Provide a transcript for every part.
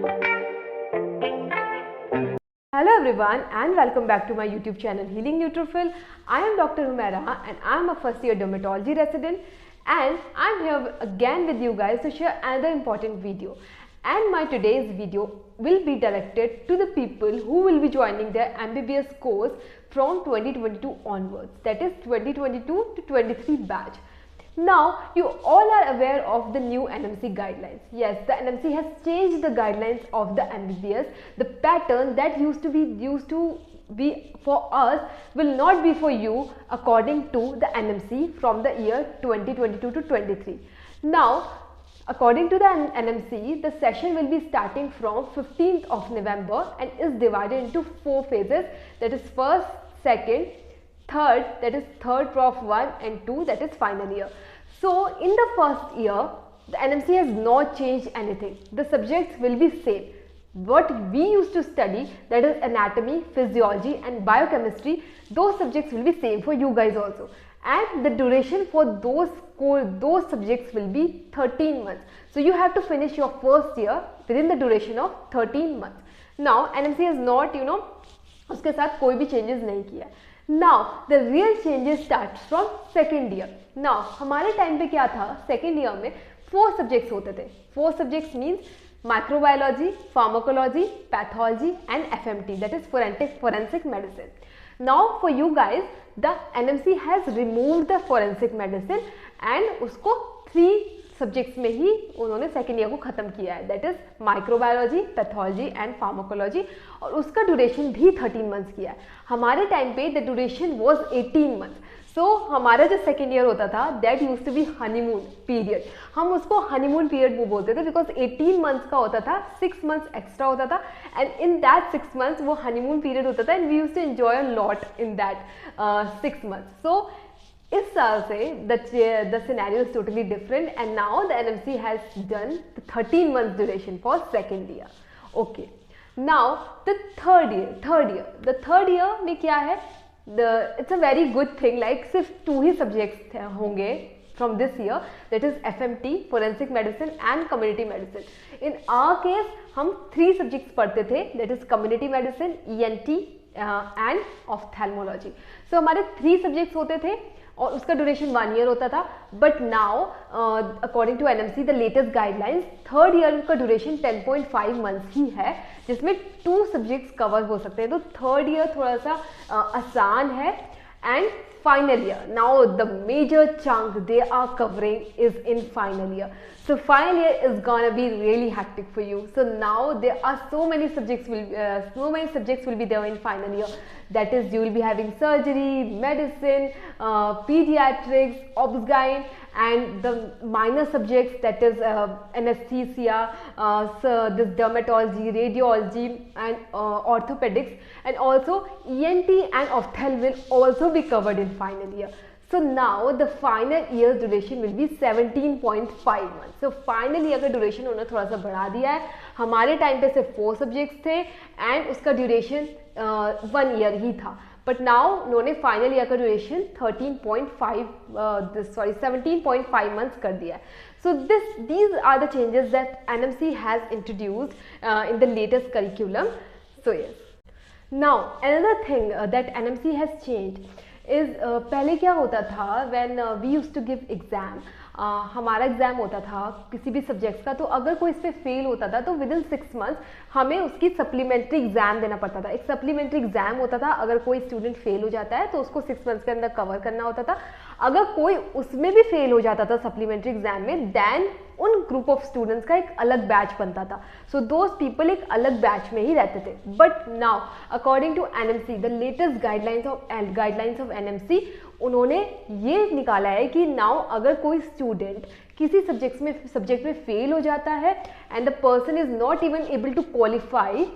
Hello everyone and welcome back to my YouTube channel Healing Neutrophil. I am Dr. Humaira and I am a first year dermatology resident, and I am here again with you guys to share another important video. And my today's video will be directed to the people who will be joining their MBBS course from 2022 onwards, that is 2022 to 23 batch. Now, you all are aware of the new NMC guidelines. Yes, the NMC has changed the guidelines of the MBBS. The pattern that used to be for us will not be for you according to the NMC from the year 2022 to 23. Now, according to the NMC, the session will be starting from 15th of November and is divided into 4 phases, that is first, second, third, that is third Prof 1 and 2, that is final year. So in the first year, the NMC has not changed anything. The subjects will be same. What we used to study, that is anatomy, physiology and biochemistry, those subjects will be same for you guys also. And the duration for those subjects will be 13 months. So you have to finish your first year within the duration of 13 months. Now NMC has not, उसके साथ कोई भी changes नहीं किया. Now the real changes starts from second year. Now हमारे time पे क्या था, second year में 4 subjects होते थे. 4 subjects means microbiology, pharmacology, pathology and FMT, that is forensic medicine. Now for you guys, the NMC has removed the forensic medicine and उसको 3 subjects में ही उन्होंने सेकेंड ईयर को खत्म किया है, that is microbiology, pathology and pharmacology, और उसका duration भी 13 मंथ्स किया है. हमारे टाइम पे the duration was 18 months. So हमारा जो सेकेंड ईयर होता था that used to be honeymoon period. हम उसको हनीमून पीरियड वो बोलते थे बिकॉज 18 मंथ्स का होता था, 6 मंथ्स एक्स्ट्रा होता था, एंड इन दैट 6 मंथ्स वो हनीमून पीरियड होता था and we used to enjoy a lot in that 6 months. So इस साल से the scenario is totally different and now the NMC has done the 13 months duration for second year. Okay. Now the third year में क्या है? It's a very good thing, like सिर्फ 2 ही subjects होंगे from this year, that is FMT, forensic medicine and community medicine. In our case हम 3 subjects पढ़ते थे, that is community medicine, ENT and ophthalmology. So हमारे 3 subjects होते थे और उसका ड्यूरेशन 1 ईयर होता था. But now according to NMC the latest guidelines, third year का ड्यूरेशन 10.5 मंथ्स ही है जिसमें 2 सब्जेक्ट्स कवर हो सकते हैं. तो थर्ड ईयर थोड़ा सा आसान है. And final year, now the major chunk they are covering is in final year. So final year is gonna be really hectic for you. So now there are so many subjects will be there in final year. That is, you will be having surgery, medicine, pediatrics, obs-gyn, and the minor subjects, that is anesthesia, this dermatology, radiology and orthopedics, and also ENT and ophthalm will also be covered in final year. So now the final year duration will be 17.5 months. So final year का duration उन्होंने थोड़ा सा बढ़ा दिया है. हमारे time पे सिर्फ 4 सब्जेक्ट्स थे एंड उसका ड्यूरेशन 1 ईयर ही था. बट नाउ उन्होंने फाइनल ईयर का ड्यूरेशन 17.5 मंथ्स कर दिया है. So these are the changes that NMC has introduced in the latest curriculum. So yes. Now another thing that NMC has changed is पहले क्या होता था, when we used to give exam, हमारा exam होता था किसी भी सब्जेक्ट्स का, तो अगर कोई इस पर फेल होता था तो विद इन 6 मंथ्स हमें उसकी सप्लीमेंट्री एग्ज़ाम देना पड़ता था. एक सप्लीमेंट्री एग्ज़ाम होता था, अगर कोई स्टूडेंट फेल हो जाता है तो उसको 6 मंथ्स के अंदर कवर करना होता था. अगर कोई उसमें भी फेल हो जाता था सप्लीमेंट्री एग्ज़ाम में, देन उन ग्रुप ऑफ स्टूडेंट्स का एक अलग बैच बनता था. सो दोज पीपल एक अलग बैच में ही रहते थे. But now according to NMC, the latest guidelines of NMC, उन्होंने ये निकाला है कि नाउ अगर कोई स्टूडेंट किसी सब्जेक्ट में फेल हो जाता है and the person is not even able to qualify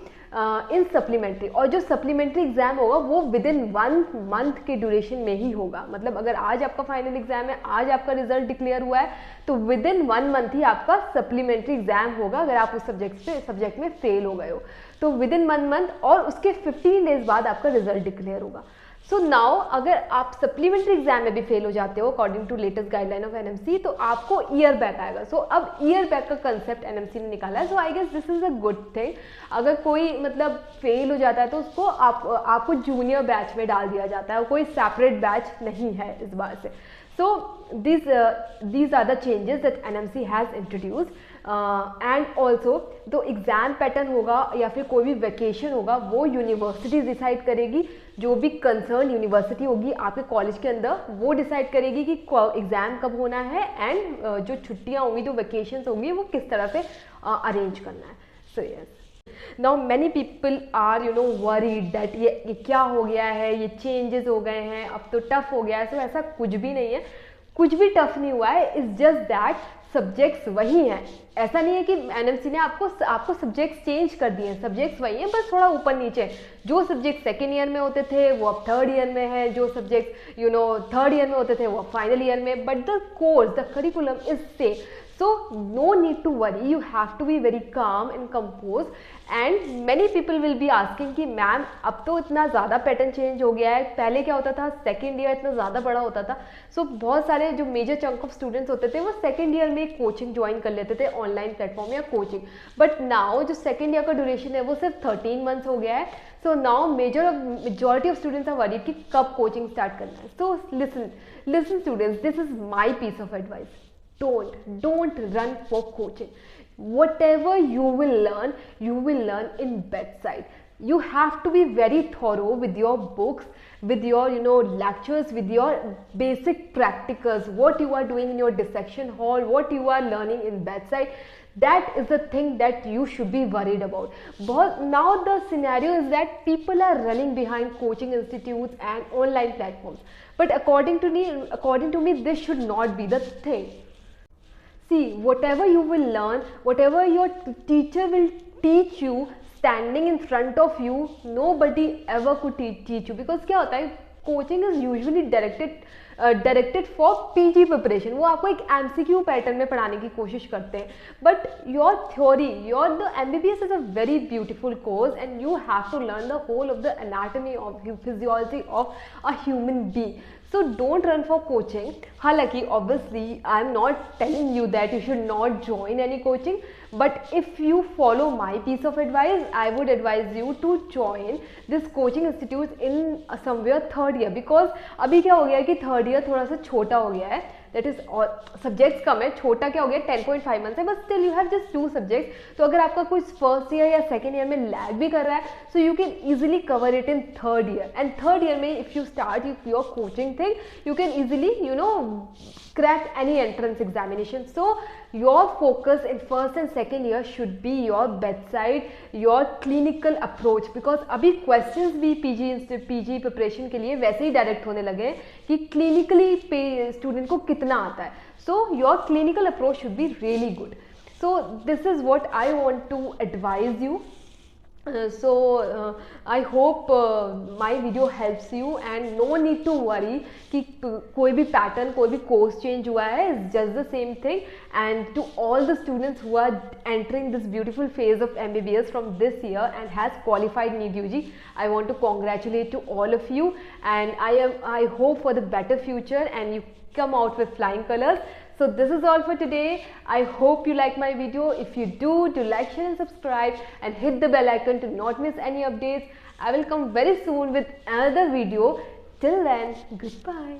in supplementary, और जो सप्लीमेंट्री एग्जाम होगा वो विद इन 1 मंथ के ड्यूरेशन में ही होगा. मतलब अगर आज आपका फाइनल एग्जाम है, आज आपका रिजल्ट डिक्लेयर हुआ है, तो विद इन 1 मंथ ही आपका सप्लीमेंट्री एग्जाम होगा अगर आप उस सब्जेक्ट में फेल हो गए हो. तो विद इन 1 मंथ और उसके 15 डेज बाद आपका रिजल्ट डिक्लेयर होगा. सो नाउ अगर आप सप्लीमेंट्री एग्जाम में भी फेल हो जाते हो according to latest guideline of NMC, तो आपको ईयर बैक आएगा. सो अब ईयर बैक का कंसेप्ट एनएमसी ने निकाला है. So I guess this is a good thing. अगर कोई मतलब फेल हो जाता है तो उसको आपको जूनियर बैच में डाल दिया जाता है, कोई सेपरेट बैच नहीं है इस बार से. So these are the changes that NMC has introduced, and also तो एग्ज़ाम पैटर्न होगा या फिर कोई भी वैकेशन होगा वो यूनिवर्सिटी डिसाइड करेगी. जो भी कंसर्न यूनिवर्सिटी होगी आपके कॉलेज के अंदर वो डिसाइड करेगी कि एग्ज़ाम कब होना है, एंड जो छुट्टियाँ होंगी, जो वैकेशंस होंगी, वो किस तरह से अरेंज करना है. So yes, now many people are worried that ये क्या हो गया है, ये चेंजेस हो गए हैं, अब तो टफ हो गया है. सो ऐसा कुछ भी नहीं है, कुछ भी टफ नहीं हुआ है. इट्स जस्ट दैट सब्जेक्ट्स वही हैं. ऐसा नहीं है कि एनएमसी ने आपको सब्जेक्ट्स चेंज कर दिए हैं. सब्जेक्ट्स वही हैं, बस थोड़ा ऊपर नीचे. जो सब्जेक्ट सेकेंड ईयर में होते थे वो अब थर्ड ईयर में है, जो सब्जेक्ट थर्ड ईयर में होते थे वो फाइनल ईयर में. But the course, the curriculum is same. So no need to worry, you have to be very calm and composed. And many people will be asking कि ma'am अब तो इतना ज़्यादा पैटर्न चेंज हो गया है, पहले क्या होता था सेकेंड ईयर इतना ज़्यादा बड़ा होता था. सो बहुत सारे जो मेजर चंक ऑफ स्टूडेंट्स होते थे वो सेकेंड ईयर में कोचिंग ज्वाइन कर लेते थे, ऑनलाइन प्लेटफॉर्म या कोचिंग. बट नाउ जो सेकेंड ईयर का ड्यूरेशन है वो सिर्फ 13 मंथ्स हो गया है. So now majority of students are worried कि कब कोचिंग स्टार्ट करना है. So listen students, this is my piece of advice. Don't run for coaching. Whatever you will learn in bedside. You have to be very thorough with your books, with your lectures, with your basic practicals, what you are doing in your dissection hall, what you are learning in bedside. That is the thing that you should be worried about. Now the scenario is that people are running behind coaching institutes and online platforms. But according to me, this should not be the thing. See, whatever you will learn, whatever your teacher will teach you, standing in front of you, nobody ever could teach you. Because क्या होता है, coaching is usually directed for PG preparation. वो आपको एक MCQ pattern में पढ़ाने की कोशिश करते हैं. But your theory, the MBBS is a very beautiful course, and you have to learn the whole of the anatomy of physiology of a human being. So don't run for coaching. हालांकि obviously I am not telling you that you should not join any coaching, but if you follow my piece of advice, I would advise you to join this coaching institute in somewhere third year. Because अभी क्या हो गया है कि third year थोड़ा सा छोटा हो गया है, दैट इज सब्जेक्ट्स कम है, छोटा क्या हो गया 10.5 मंथ्स है, but still you have just 2 subjects. तो अगर आपका कोई फर्स्ट ईयर या सेकेंड ईयर में लैग भी कर रहा है, so you can easily cover it in third year. And third year में if you start your coaching thing, you can easily crack any entrance examination. So your focus in first and second year should be your bedside, your clinical approach. Because अभी questions भी PG preparation के लिए वैसे ही direct होने लगे कि clinically student को कितना आता है. So your clinical approach should be really good. So this is what I want to advise you. I hope my video helps you, and no need to worry कि कोई भी पैटर्न, कोई भी course change हुआ है. It's just the same thing. And to all the students who are entering this beautiful phase of MBBS from this year and has qualified NEET UG, I want to congratulate to all of you, and I hope for the better future and you come out with flying colors. So this is all for today. I hope you like my video. If you do like, share and subscribe, and hit the bell icon to not miss any updates. I will come very soon with another video. Till then, goodbye.